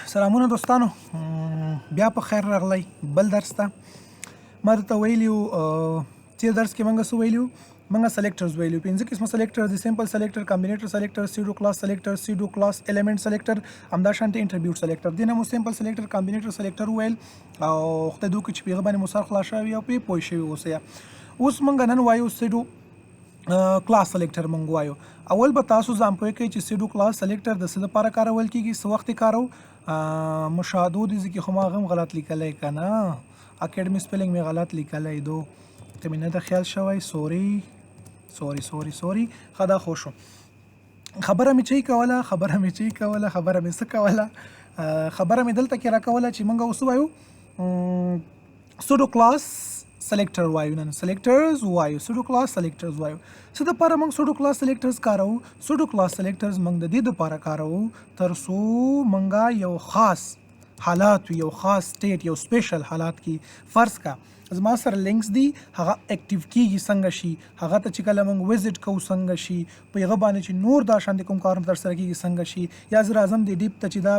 سلامونه دوستانو بیا په خیر راغلی بل درس ته ما درته ویلي وو تېر درس کې موږ څه ویلي وو موږ سلیکټرز ویلي وو 5 قسمه سلیکټر دي سمپل سلیکټر کمبینیټر سلیکټر سیډو کلاس سلیکټر سیډو کلاس ایلیمنٹ سلیکټر همدا شانتي انټریبیوټ سلیکټر دي نه مو سمپل سلیکټر کمبینیټر سلیکټر ویل او خدای دوی چې پیغه باندې مو سر خلاص شوی او په پوه شوی اوسه اوس موږ نن وایو سیډو کلاس سلیکټر مونږ وایو اول به تاسو ځان پوه کړئ چې سیډو کلاس سلیکټر د څه لپاره کارول کیږي څه وخت کارو مشاهدو دي چې خو ما هم غلط لیکلی کنه اکیډمي سپیلینګ می غلط لیکلی دو ته مې نه د خیال شوی سوري خدا خوشو خبره مې چي کوله خبره مې څه کوله خبره مې دلته کې را کوله چې مونږ اوس وایو سیډو کلاس سلیکټر وایو نن سلیکټرز وایو سیډو کلاس سلیکټرز وایو څه د پاره موږ سیډو کلاس سلیکټرز کارو سیډو کلاس سلیکټرز موږ د دې لپاره کارو تر څو موږ یو خاص حالات یو خاص سټیټ یو سپیشل حالات کې فرض کا زما سره لینکس دي هغه اکټیو کیږي څنګه شي هغه ته چې کله موږ وزټ کوو څنګه شي په هغه باندې چې نور دا شان کوم کارونه تر سره کیږي څنګه شي یا زه راځم د ډیپ ته چې دا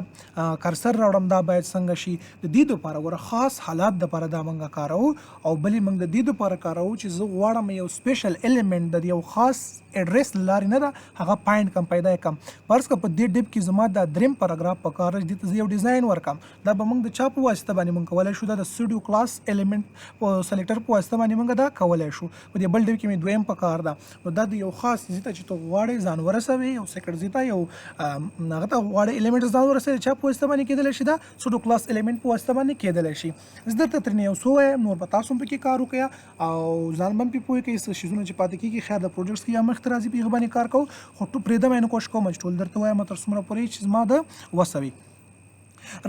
کرسر راوړم دا باید څنګه شي د دې لپاره ګوره خاص حالات لپاره دا موږ کارو او بلې موږ د دې لپاره کارو چې زه غواړم یو سپیشل الیمنٹ د یو خاص اډریس لاري نه ده هغه پاینټ کم پیدا کم فرض که په دې ډیپ کې زما د دریم پاراګراف په کار دي ته یو ډیزاین ورکم دا به موږ د چا په واسطه باندې موږ کولای شو د سیډو کلاس الیمنٹ په سلیکټر په واسطه باندې موږ دا کولای شو په دې بل ډیپ کې مې دویم په کار ده نو دا د یو خاص ځای ته چې تو غواړې ځان ورسوي یو سیکرټ ځای ته یو هغه ته غواړې الیمنټ ځان ورسوي چا په واسطه باندې کېدلی شي دا سیډو کلاس الیمنٹ په واسطه باندې کېدلی شي زه درته ترې یو څه وایم نور به تاسو هم پکې کار وکړئ او ځان به هم پرې پوه کړئ څه شیزونه چې پاتې کېږي خیر د پروجیکټس کې یا مخکې راځي په هغه باندې کار کوو خو پرېږدم یې نه کوشش کوم چې ټول درته وایم تر څومره پورې چې زما د وسوي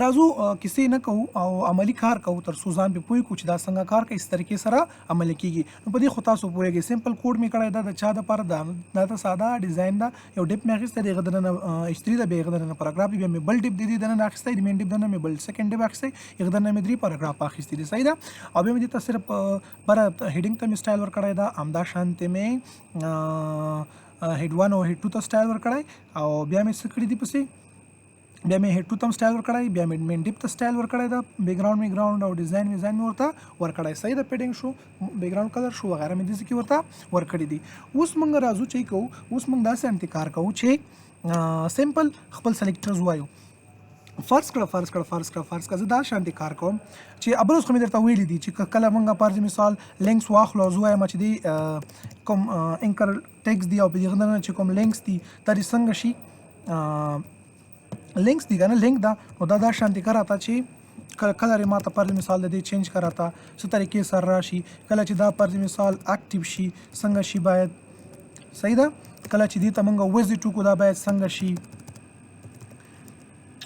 راځو کیسې نه کوو او عملی کار کوو تر څو ځان په پوه کړو چې دا څنګه کار کوي څه طریقې سره عملي کیږي نو په دې خو تاسو پوهیږئ سمپل کوډ مې کړی دا د چا دپاره دا ته ساده ډیزاین ده یو ډیپ مې اخیستی د هغه دننه ایچ3 ده بیا هغه دننه پاراګراف بیا مې بل ډیپ د دې دننه اخیستی د مین ډیپ دننه مې بل سیکنډ ډیپ اخیستی هغه دننه مې 3 پاراګراف اخیستی دي صحیح ده او بیا مې دې ته صرف بره هیډینګ ته مې سټایل ورکړی ده همدا شانتې مې هیډ 1 او هیډ 2 ته سټایل ورکړی او بیا مې څه کړي دي پسې بیا مې هیډ 2 ته سټایل ورکړی بیا مې مین ډیپ ته سټایل ورکړی دا بیک ګراوند او ډیزاین مې ورته ورکړی صحیح ده پیډینګ شو بیک ګراوند کلر شو وغیرہ مې دې کې ورته ورکړي دي اوس موږ راځو چې کوو اوس موږ داسې انتي کار کوو چې سمپل خپل سلیکټرز وایو فرض کړه زه دا شانتي کار کوم چې ابروز خو مې درته ویلي دي چې کله موږ فرض مثال لینکس واخلو زه وایم چې دی کوم انکر ټیکس دی او په دغه نه چې کوم لینکس دي دا څنګه شي لینکس دی کنه لینک دا نو دا شانتي کار راته چې کلر ما ته پر مثال د دې چینج کراته څه طریقې سره راشي کله چې دا پر مثال اکټیو شي څنګه شي باید صحیح ده کله چې دې ته موږ وزټ وکړو دا باید څنګه شي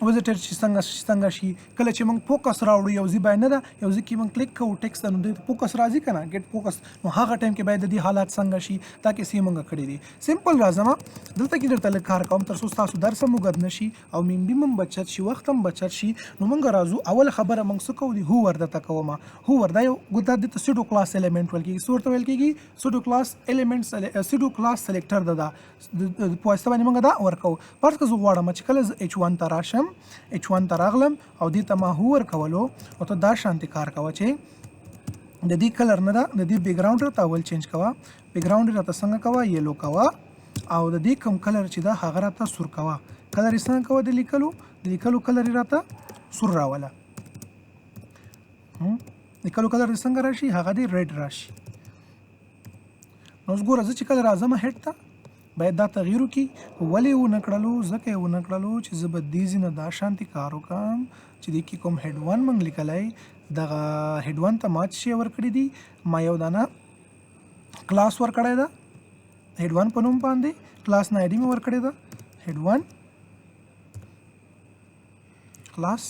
وزټر چې څنګه شي کله چې موږ فوکس راوړو یو ځای باید نه ده یو ځای کې موږ کلیک کوو ټیکس نو د فوکس راځي کنه ګیټ فوکس نو هغه ټایم کې باید د دې حالات څنګه شي دا کې سیم موږ کړی دي سمپل راځم دلته کې درته لږ کار کوم تر څو تاسو درس هم وګد نشي او مم بچت شي وخت هم بچت شي نو موږ راځو اول خبره موږ څه کوو دی هوور درته کوم هوور دا یو ګوتا د سیډو کلاس الیمنٹ ول کېږي صورت ویل کېږي سیډو کلاس الیمنټس سیډو کلاس سلیکټر ده په واسطه باندې موږ دا ورکو فرض که زه غواړم چې کله H1 ته راشم H1 ته راغلم او دې ته ما هوور کولو او ته دا شانتي کار کوه چې د دې کلر نه ده د دې بیک ګراوند ته اول چینج کوه بیک ګراوند راته څنګه کوه یلو کوه او د دې کوم کلر چې دا هغه راته سور کوه کلر یې څنګه کوه د لیکلو کلر یې راته سور راوله لیکلو کلر یې څنګه راشي هغه دی ریډ راشي نو اوس ګوره زه چې کله راځم هیډ ته باید دا تغییر وکړي ولې ونه کړلو ځکه یې ونه کړلو چې زه به دې ځای نه دا شانتي کار وکړم چې دې کې کوم هیډ 1 موږ لیکلی دغه هیډ 1 ته ما څه شی ورکړي دي ما یو دانه کلاس ورکړی ده هیډ 1 په نوم باندې کلاس نه آی ډي مې ورکړې ده هیډ 1 کلاس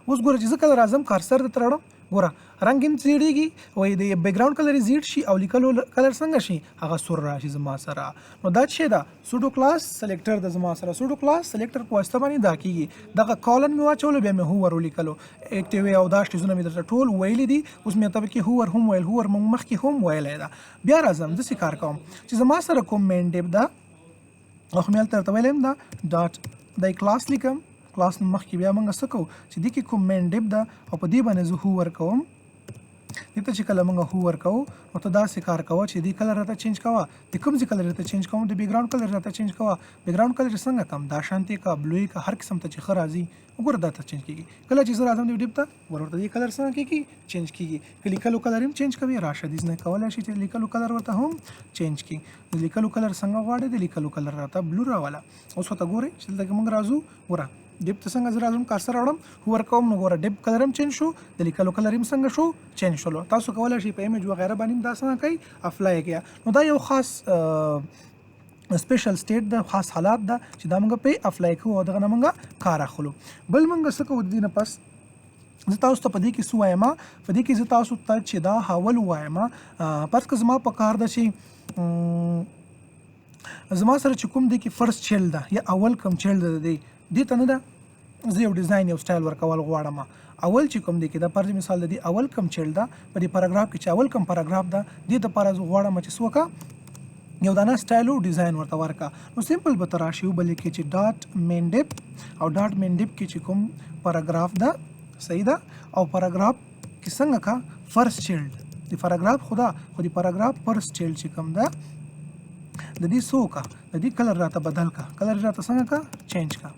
اوس ګوره چې زه کله راځم کارسر درته راوړم ګوره رنګ هم زیړېږي وایي د بیک ګراوند کلر یې زیړ شي او لیکلو کلر څنګه شي هغه سور راشي زما سره نو دا څه ده سیډو کلاس سلیکټر د زما سره سیډو کلاس سلیکټر په واسطه باندې دا کېږي دغه کالن مې واچولو بیا مې هوور ولیکلو اکټیو او دا شیزونه مې درته ټول ویلي دي اوس مې ته پکې هوور هم ویل هوور مخکې هم ویلی ده بیا راځم داسې کار کوم چې زما سره کوم مین ډیپ ده او خو مې هلته درته ویلی یم دا ډاټ دا کلاس لیکم کلاس نوم مخکې بیا موږ څه کوو چې دې کې کوم مین ډیپ ده او په دې باندې زه هو ورکوم دې ته چې کله موږ هو ورکوو نو ته داسې کار کوه چې دې کلر راته چینج کوه د کوم ځای کلر راته چینج کوم د بیک ګراوند کلر راته چینج کوه بیک ګراوند کلر څنګه کم دا شانتي کا بلوي کا هر قسم ته چې ښه راځي وګوره دا ته چینج کیږي کله چې زه راځم دې ډیپ ته ورته دې کلر څنګه کیږي چینج کیږي که لیکلو کلر هم چینج کوي راشه دې نه کولای شي چې لیکلو کلر ورته هم چینج کړي د لیکلو کلر څنګه غواړي د لیکلو کلر راته بلو راواله اوس ورته ګورئ چې دلته موږ راځو ګوره ډیپ ته څنګه زه راځم کارسر راوړم هو ورکوم نو ګوره ډیپ کلر هم چینج شو د لیکلو کلر هم څنګه شو چینج شولو تاسو کولی شئ په ایمیج وغیره باندې هم دا څنګه کوي افلای کړئ نو دا یو خاص سپیشل سټیټ د خاص حالات ده چې دا موږ په افلای کوو او دغه نه موږ کار اخلو بل موږ څه کوو د دې نه پس زه تاسو ته په دې کې څه وایم په دې کې زه تاسو ته چې دا حول وایم پس که زما په کار ده چې زما سره چې کوم دی کې فرست چیلډ ده یا اول کوم چیلډ ده دې ته نه ده زه یو ډیزاین یو سټایل ورکول غواړم اول چې کوم دی کې د فرض مثال د دې اول کوم چیلډ ده په دې پاراګراف کې چې اول کوم پاراګراف ده دې لپاره زه غواړم چې څه وکړه یو دانه سټایل او ډیزاین ورته ورکا نو سمپل به تراشي بل کې چې ډاټ مین ډیپ او ډاټ مین ډیپ کې چې کوم پاراګراف ده صحیح ده او پاراګراف کې څنګه کا فرست چیلډ د پاراګراف خو د پاراګراف فرست چیلډ چې کوم ده د دې سوکا د دې کلر راته بدل کا کلر راته څنګه کا چینج کا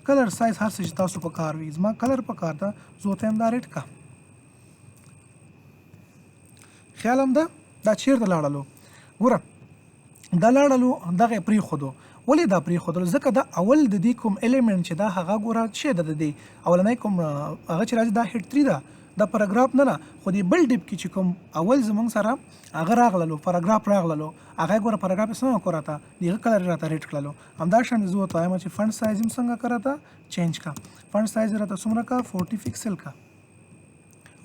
کلر سایز هر څه تاسو په کار وي زما کلر په کار ده زه ته هم دا ریټ کا خیال هم ده دا چیرته لاړلو ګوره دا لاړلو دغه پرېښودو ولې دا پرېښودل ځکه دا اول د دې کوم الیمنټ چې دا هغه ګوره څه ده د دې اولنی کوم هغه چې راځي دا هیډ 3 ده دا پاراګراف نه خو دې بل ډیپ کې چې کوم اول زمونږ سره هغه راغللو پاراګراف راغللو هغه ګوره پاراګراف څنګه کو راته دغه کلر راته ریټ کړلو همدا شان زه ورته وایم چې فونټ سایز هم څنګه کراته چینج کا فونټ سایز راته څومره کا 40 پکسل کا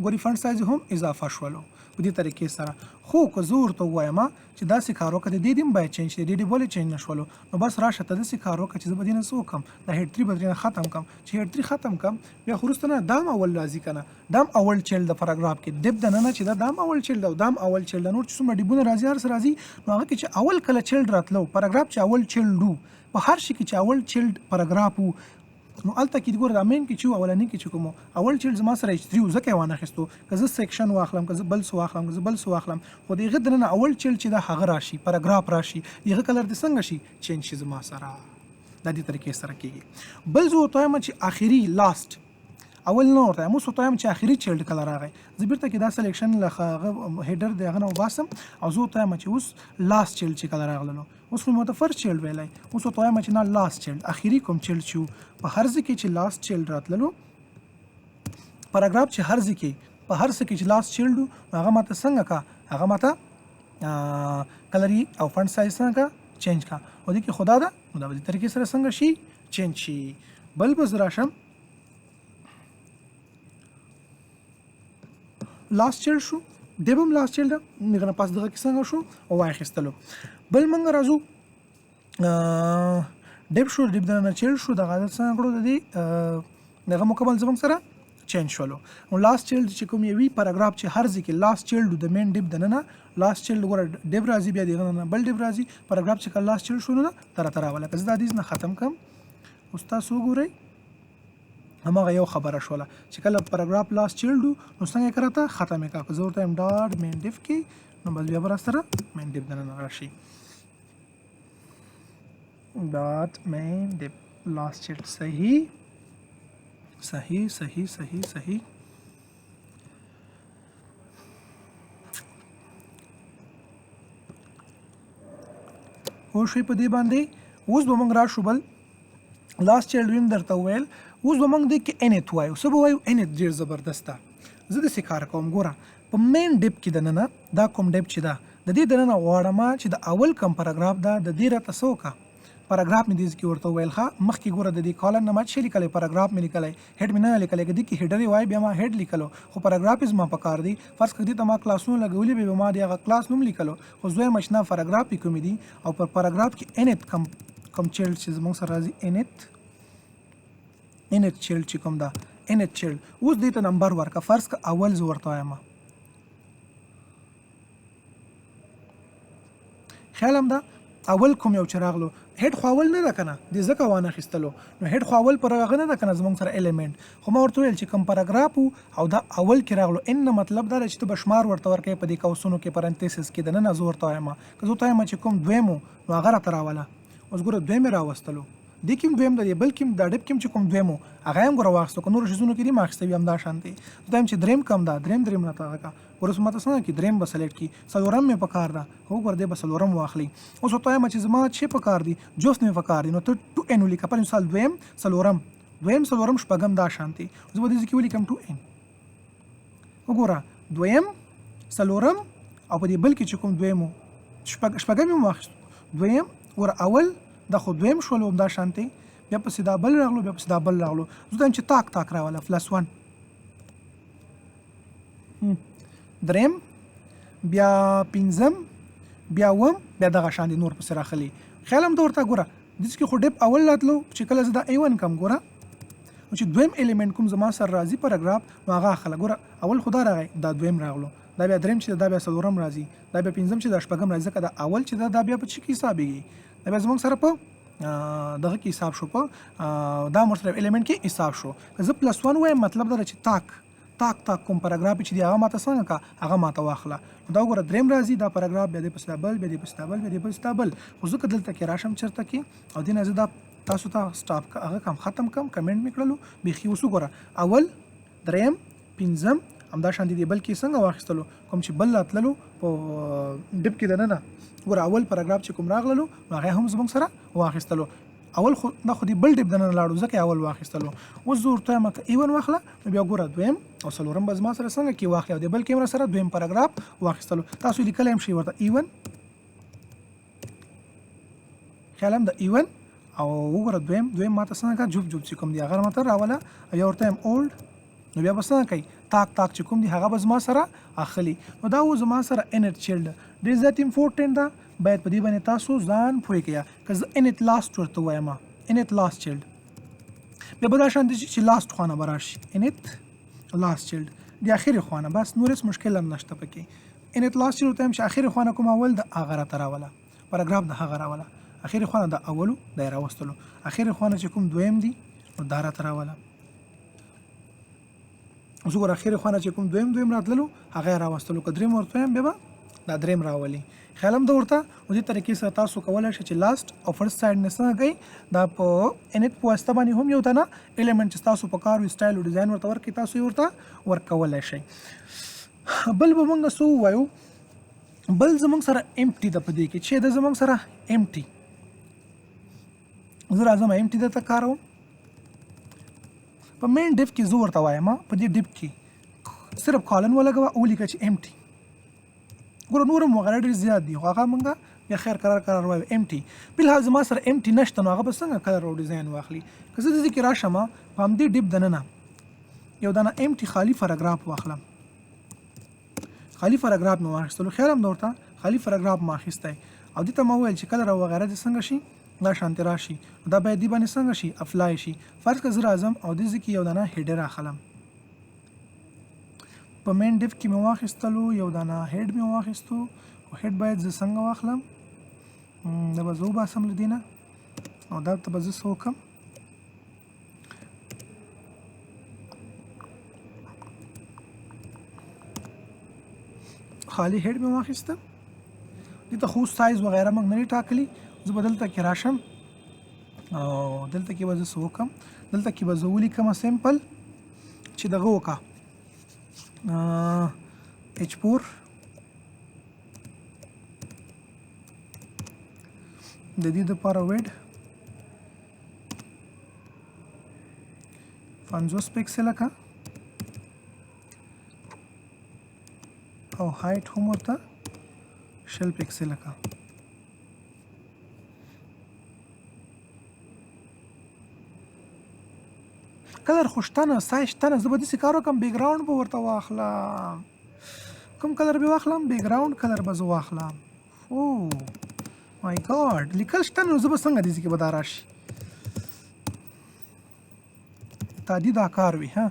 ګوري فونټ سایز هم اضافه شولو په دې طریقې سره خو که زه ورته ووایم چې داسې کار وکړه د دې هم باید چینج شي د دې ولې چینج نه شولو نو بس راشه ته داسې کار وکړه چې زه به دې نه څه وکړم د هیډ 3 به درې نه ختم کړم چې هیډ 3 ختم کړم بیا خو وروسته نه دا هم اول راځي که نه دا هم اول چیلډ د پاراګراف کې ډیپ دننه چې دا هم اول چیلډ او دا هم اول چیلډ نور چې څومره ډیپونه راځي هر څه راځي نو هغه کې چې اول کله چیلډ راتلو پاراګراف چې اول چیلډ و په هر شي کې چې اول چیلډ پاراګراف و نو الته کې ګوره د مین کې چې اولنی کې چې کوم اول چیلډ زما سره ایچ 3 ځکه وانه خستو که زه سیکشن واخلم که زه بل څه واخلم که زه بل څه واخلم خو دغه دننه اول چیلډ چې دا هغه راشي پاراګراف راشي دغه کلر د څنګه شي چینج شي زما سره د دې طریقې سره کېږي بل زه ورته وایم چې آخري لاست اول نه ورته مو ورته وایم چې آخري چیلډ کله راغی زه بیرته کې دا سلیکشن له هیډر د هغه نه وباسم او زه ورته وایم چې اوس لاست چیلډ چې کله راغللو اوس خو مو ته فرست چیلډ ویلی اوس ورته وایم چې نه لاست چیلډ آخري کوم چیلډ چې په هر ځای کې چې لاست چیلډ راتللو پاراګراف چې هر ځای کې په هر څه کې چې لاست چیلډ هغه ماته څنګه کا هغه ماته کلري او فونټ سایز څنګه چینج کا او دې کې خدا ده نو دا په دې طریقې سره څنګه شي چینج شي بل به زه راشم لاست چیلډ شو دی به هم لاست چیلډ ده هغه نه پاس دغه کې څنګه شو او واخیستلو بل موږ راځو ډیپ شو ډیپ دننه چیلډ شو دغه عادت څنګه کړو د دې دغه مکمل زموږ سره چینج شولو او لاست چیلډ چې کوم یوي پاراګراف چې هر ځای کې لاست چیلډ د مین ډیپ دننه لاست چیلډ ګوره ډیپ راځي بیا دغه نه بل ډیپ راځي پاراګراف چې کله لاست چیلډ شو نه تر راوله که زه دا دیز نه ختم کم اوس تاسو وګورئ هماغه یو خبره شوله چې کله پاراګراف لاست چیلډ نو څنګه کراته ختم کا که زه ورته یم ډاټ مین ډیپ کې نو بس بیا به راسره مین ډیپ دننه راشي ډاټ مین ډیپ لاست چیلډ صحیح او شي په دې باندې اوس به موږ راشو بل لاست چیلډ ویم درته وویل اوس به موږ دې کې انت وایو څه به وایو انت ډېر زبردست ده زه داسې کار کوم ګوره په مین ډیپ کې دننه دا کوم ډیپ چې ده د دې دننه غواړم چې د اول کوم پاراګراف ده د دې راته څه وکړه پاراګراف مې دې کې ورته وویل ښه مخکې ګوره د دې کالم نه ما څه لیکلی پاراګراف مې لیکلی هیډ مې نه لیکلی که دې کې هیډر یې وای بیا ما هیډ لیکلو خو پاراګراف یې زما په کار دی فرض کړه دې ته ما کلاسونه لګولي بیا ما د هغه کلاس نوم لیکلو خو زه وایم چې نه پاراګراف یې کومې دي او پر پاراګراف کې انت کوم چیلډ چې زموږ سره راځي انت چیلډ چې کوم ده انت چیلډ اوس دې ته نمبر ورکړه فرض کړه اول زه ورته وایم خیال هم ده اول کوم یو چې راغلو هډ خواول نه ده کنه د زکه وانه خستلو نو هډ خواول پر هغه نه ده کنه زمونږ سره الیمنت خو ما ورته ویل چې کوم پاراګراف او دا اول کې راغلو ان مطلب دا چې ته بشمار ورته ورکې په دې قوسونو کې پرنتیسس کې د نه زور ته وایم که زه ته وایم چې کوم دویمو نو هغه را تراوله اوس ګوره دویم راوستلو د کوم دویم د بل کوم د ډب کوم چې کوم دویمو هغه هم ګوره واخستو که نور شیزونو کې دی ماخستوي هم دا شانتي دویم چې دریم کم ده دریم نه تا کا ورس ماته څنګه کې دریم بسلیټ کی سلورم می پکار ده هو ګور دې بسلورم واخلي اوس ته ما چې زما چې پکار دي جوست می پکار دي نو ته 2 ان لیکه په مثال دویم سلورم شپږم دا شانتي زه به دې کې ولیکم 2 ان وګوره دویم سلورم او په دې بل کې چې کوم دویمو شپږم مو واخست دویم ور اول د خو دویم شول هم دا شانتي بیا په سیدا بل راغلو زه چې تاک راواله +1 دریم بیا پنځم بیا وم بیا دغه شان دي نور پسې راخلي خیال هم ته ورته ګوره داسې کې خو ډیپ اول راتلو چې کله زه دا A1 کم ګوره چې دویم الیمنټ کوم زما سره راځي پاراګراف نو هغه اخله ګوره اول خو دا راغی دا دویم راغلو دا بیا دریم چې دا بیا څلورم راځي دا بیا پنځم چې دا شپږم راځي ځکه دا اول چې دا بیا په چې کې حسابېږي دا بیا زموږ سره په دغه کې حساب شو په دا مرسته الیمنټ کې حساب شو زه +1 وایم مطلب دا چې تاک کوم پاراګراف چې دی هغه ماته څنګه کا هغه ماته واخله دا وګوره دریم راځي دا پاراګراف بیا د پستابل خو زه دلته کې راشم چرته کې او دینه زه دا تاسو ته سټاپ هغه کم ختم کم کمنټ میکړلو بيخي وسو ګوره اول دریم پنځم همدا شان دي بل کې څنګه واخستلو کوم چې بل راتللو په ډب کې دنه ګوره اول پاراګراف چې کوم راغللو هغه هم زموږ سره واخستلو اول خو نه خو دی بل ډب دنه لاړو ځکه اول واخستلو و زور ته مته ایون واخله بیا ګوره دویم او څلورم بز ما سره څنګه کې واخله دی بل کیمرا سره دویم پاراګراف واخستلو تاسو لیکل هم شي ورته ایون خیالم د ایون او وګوره دویم ماته څنګه جوب چې کوم دی هغه ماته راواله یا ورته هم اولد نو بیا بس نه کوي تاک چې کوم دی هغه بز ما سره اخلي نو دا و زما سره انټ چیلډ ډیر زیات امپورټنت ده باید په دې باندې تاسو ځان پوهی کیا که زه انټ لاست ورته وایم انټ لاست چیلډ بیا به دا شان دي چې لاست خوانه براشي انټ لاست چیلډ د اخیری خوانه بس نور هیڅ مشکل هم نشته پکې انټ لاست چیلډ ته چې اخیری خوانه کوم اول د هغه راوله پاراګراف د هغه راوله اخیری خوانه د اولو دایره وستلو اخیری خوانه چې کوم دویم دی نو دا راوله زه اخیری خوانه چې کوم دویم راتللو هغه راوستلو که دریم ورته بیا دا دریم راولي خیالم د ورته او دې طریقې سره تاسو کولای شئ چې لاست او فرست سایډ نه څنګه دا په انټ په واسطه باندې هم یو تنه الیمنٹ چې تاسو په کار او سټایل او ډیزاین ورته ورکړئ تاسو یې ورته ورکولای شئ بل به موږ سو وایو بل زموږ سره امپټي د پدې کې چې د زموږ سره امپټي زه راځم امپټي د کارو په مین ډیف کې زه ورته وایم په دې ډیف کې صرف کالن ولګوه او لیکه چې امپټي ګوره نور مغرر ډیر زیات دي هغه مونږه بیا خیر قرار وایو امټي بلحال زما سره امټي نشته نو هغه به څنګه کلر او ډیزاین واخلي که زه دې کې راشم په همدې ډیپ دننه یو دانه امټي خالی پاراګراف واخلم خالی پاراګراف مې واخیستلو خیر هم ورته خالی پاراګراف ما اخیستی او دې ته ما وویل چې کلر او وغیره دې څنګه شي دا شانتي راشي دا باید دې باندې څنګه شي افلای شي فرض که زه راځم او دې کې یو دانه هیډر اخلم په مین ډیف کې مې واخیستلو یو دانه هیډ مې واخیستو او هیډ باید زه څنګه واخلم دا به زه وباسم له دې نه او دا ته به زه څه وکړم خالی هیډ مې واخیسته دې ته خو سایز وغیره موږ نه ټاکلی زه به دلته کې راشم او دلته کې به زه څه وکړم دلته کې به زه ولیکم سمپل چې دغه وکړه H4 د دې لپاره ویډ 50 پکسل کا او هایټ هم ورته 6 پکسل کا کلر خوشتنه سایشتنه زه به داسې کار وکړم بیک ګراوند به ورته واخلم کوم کلر به واخلم بیک ګراوند کلر به زه واخلم او مای ګاډ لیکل شته نو زه به څنګه داسې کې به دا راشي تعدي دا کار وي ها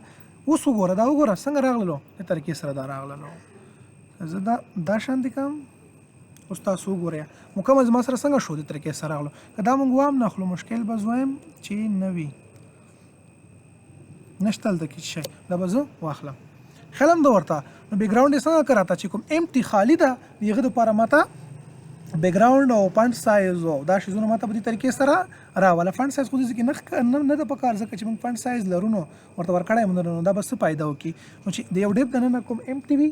اوس وګوره دا وګوره څنګه راغللو دې طریقې سره دا راغللو زه دا شانتي کوم اوس تاسو وګورئ مکمل زما سره څنګه شو د طریقې سره راغلو که دا موږ وام ناخلو مشکل به زویم چې نه وي نشته هلته کې شی دا به زه واخلم خیال هم ده ورته نو بیکګراونډ یې څنګه کراته چې کوم امټي خالي ده د هغه دپاره ماته بیکګراونډ او فنټ سایز او دا شیزونه ماته په دې طریقې سره راوله فنټ سایز خو داسې کې نه ده په کار ځکه چې موږ فنټ سایز لرو نو ورته ورکړی مو نو دا به څه فایده وکړي نو چې د یو ډیپ دننه کوم امټي وي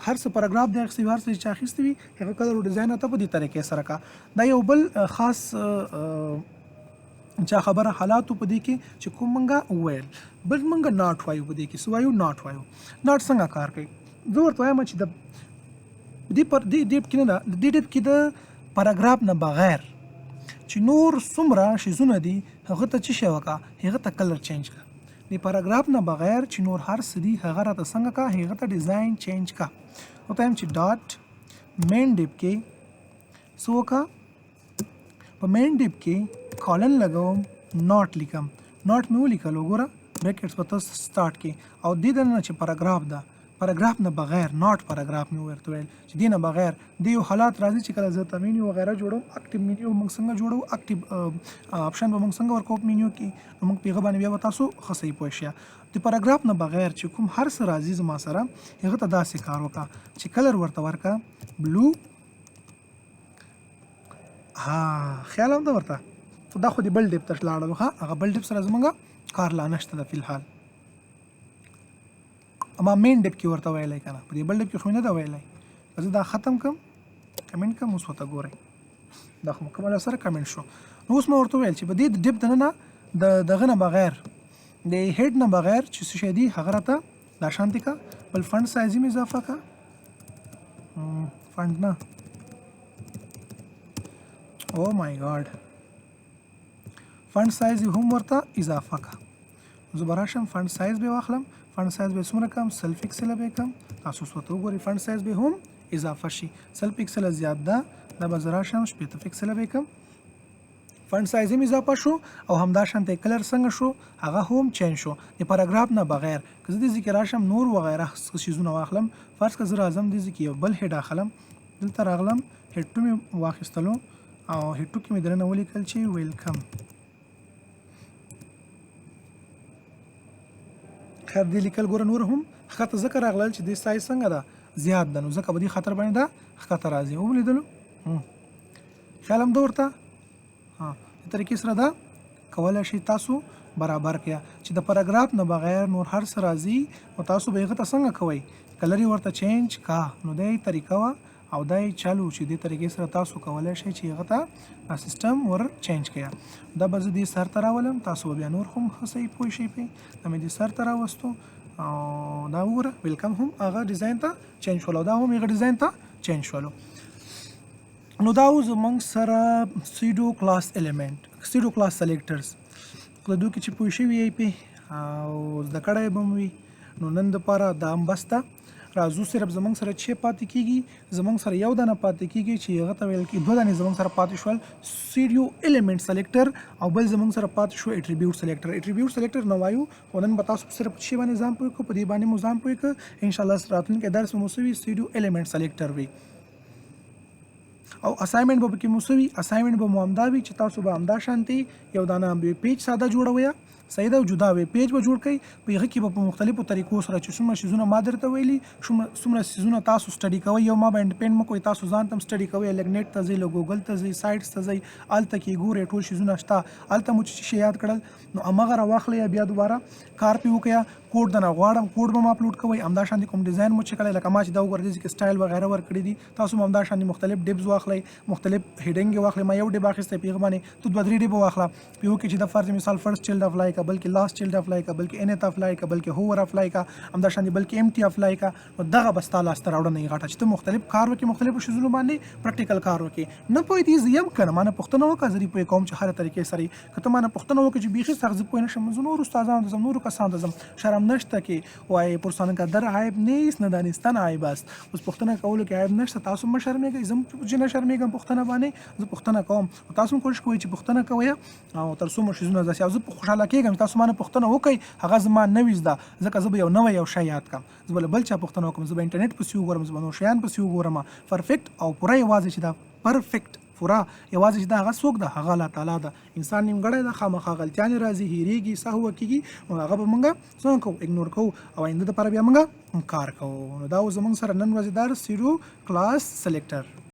هر څه پاراګراف دی اخیستی وي هر څه چې اخیستی وي هغه کلر او ډیزاین ته په دې طریقې سره کا دا یو بل خاص چا خبره حالاتو په دې کې چې کوم منګه وویل بل منګه ناټ وایو په دې کې څه وایو ناټ وایو ناټ څنګه کار کوي زه ورته وایم چې د دې ډیپ کې نه ده د دې ډیپ کې د پاراګراف نه بغیر چې نور څومره شیزونه دي هغه ته څه شی وکړه هغه ته کلر چینج کړه د پاراګراف نه بغیر چې نور هر څه دي هغه راته څنګه کا هغه ته ډیزاین چینج کا ورته وایم چې ډاټ مین ډیپ کې څه وکړه په مین ډیپ کې کالن لګوم ناټ لیکم ناټ مې ولیکل وګوره بریکټس په تاسو سٹارټ کې او دې دنه چې پاراګراف ده پاراګراف نه بغیر ناټ پاراګراف مې ورته ویل چې دې نه بغیر د یو حالات راځي چې کله زه ته مینیو وغیرہ جوړوم اکټیو مینیو موږ څنګه جوړو اکټیو آپشن به موږ څنګه ورکوو مینیو کې نو موږ په هغه باندې بیا به تاسو ښه صحیح پوه شئ د پاراګراف نه بغیر چې کوم هر څه راځي زما سره هغه ته داسې کار وکړه چې کلر ورته ورکړه بلو خیال هم ده ورته دا خو د بل ډیپ ته لاړلو هغه بل ډیپ سره زموږ کار لا نشته ده فلحال اما مین ډیپ کې ورته ویلی که نه په دې بل ډیپ کې خو مې نه ده ویلی زه دا ختم کړم کمنټ کړم اوس ورته ګورئ دا خو مکمل سره کمنټ شو نو اوس مې ورته ویل چې په دې ډیپ دننه د دغه نه بغیر د هیډ نه بغیر چې څه شی دي هغه راته دا شانتې که بل فنټ سایز یې اضافه که فنټ نه او مای ګاډ فنټ سایز هم ورته اضافه که زه به راشم فنټ سایز به واخلم فنټ سایز به څومره کم سل پکسله به کم تاسو اوس ورته وګورئ فنټ سایز به هم اضافه شي سل پکسله زیات ده دا به زه راشم شپېته پکسله به کم فنټ سایز هم اضافه شو او همدا شانته کلر څنګه شو هغه هم چینج شو د پاراګراف نه بغیر که زه دې ذکر راشم نور وغیره شیزونه واخلم فرض که زه راځم دې ذکر یو بل هډ اخلم دلته راغلم هډ ټو مې واخیستلو او هډ ټو کې مې درنه ولیکل چې ویلکم خیر دې لیکل ګوره نور هم ښکته ځکه راغلل چې دې سایز څنګه ده زیات ده نو ځکه به دې خطر باندې دا ښکته راځي ولیدلو خیال هم ده ورته دې طریقې سره دا کولی شئ تاسو برابر کړئ چې د پاراګراف نه بغیر نور هر څه راځي او تاسو به هغه ته څنګه کوئ کلر یې ورته چینج کا نو دا یې طریقه وه او دا یې چالو چې دې طریقې سره تاسو کولی شئ چې هغه ته سیسټم ور چینج کړئ دا به زه دې سر ته راولم تاسو به بیا نور هم ښه صحیح پوه شئ پرې دا مې دې سر ته راوستو او دا وګوره ویلکم هم هغه ډیزاین ته چینج شولو دا هم هغه ډیزاین ته چینج شولو نو دا و زموږ سره سیډو کلاس الیمنټ سیډو کلاس سلیکټرز په دوی کې چې پوه شوي یې پې او زده کړی به مو وي نو نن دپاره دا هم بس ده راځو صرف زموږ سره چې پاتې کېږي زموږ سره یو دانه پاتې کېږي چې هغه ته ویل کېږي دوه دانې زموږ سره پاتې شول سیډیو الیمنټ سلیکټر او بل زموږ سره پاتې شو اټریبیوټ سلیکټر اټریبیوټ سلیکټر نه وایو خو نن به تاسو صرف شی باندې ځان پوه کړو په دې باندې مو ځان پوه کړو انشاءالله راتلونکي درس مو سوي سیډیو الیمنټ سلیکټر وي او اسایمنټ به پکې مو سوي اسایمنټ به مو همدا وي چې تاسو به همدا شانتي یو دانه پیج ساده جوړوئ صحیح ده جدا وي پیج به جوړ کړئ په هغه کې به په مختلفو طریقو سره چې څومره شیزونه ما درته ویلي څومره شیزونه تاسو سټډي کوئ یو ما به انډیپینډ مه کوئ تاسو ځان ته هم سټډي کوئ لږ نیټ ته ځئ لږ ګوګل ته ځئ سایټس ته ځئ هلته کې ګورئ ټول شیزونه شته هلته مو چې شی یاد کړل نو هماغه راواخلئ بیا دوباره کار پې وکړئ کوډ دنه غواړم کوډ به م اپلوډ کوئ همدا شانتې کوم ډیزاین مو چې کړی لکه ما چې دا وګورئ چې سټایل وغیره ورکړي دي تاسو هم همدا شانتې مختلف ډیبز واخلئ مختلف هیډنګ یې واخلئ ما یو ډیب اخیستی په هغه باندې تو دوه درې ډیبه واخله په یو کې چې د فرض مثال فرست چیلډ اپلای کا بلکې لاست چیلډ اپلای کا بلکې انت اپلای کا بلکې هوور اپلای کا همدا شانتې بلکې امټي اپلای کا نو دغه به ستا لاسته راوړنه یې غټه چې ته مختلف کار وکړې مختلفو شیزونو باندې پریکټیکل کار وکړې نه پوهېدې زه یم که نه ما نه پوښتنه وکړه زه دې پوه کوم چې هره طریقې سره که ته ما نه پوښتنه وکړې چې بیخي سخت زه پوه نه شم زه نورو استادانو ته ځم نورو کسانو ته ځم شرم هم نشته کې وایي پرسان که در عیب نیست نه دانستن عیب است. اوس پوښتنه کولو کې عیب نشته، تاسو مه شرمېږئ، زه هم چې نه شرمېږم پوښتنه باندې، زه پوښتنه کوم او تاسو هم کوشش کوئ چې پوښتنه کوئ او تر څو مو شیزونه زده سي. او زه خوشحاله کېږم چې تاسو ما نه پوښتنه وکړئ، هغه زما نوي زده، ځکه زه به یو نوی یو شی یاد کړم، زه به له بل چا پوښتنه وکړم، زه به انټرنیټ پسې وګورم، زه به نور شیان پسې وګورم. پرفیکټ او پوره یوازې چې دا پرفیکټ پوره یوازې چې دا هغه څوک ده، هغه الله تعالی ده. انسان نیمګړی ده، خامخا غلطیانې راځي، هېرېږي، سهو کېږي، نو هغه به موږ څنګه کوو؟ اګنور کوو او آینده دپاره بیا موږ کار کوو. نو دا و زموږ سره نن ورځې درس 0 کلاس سلیکټر.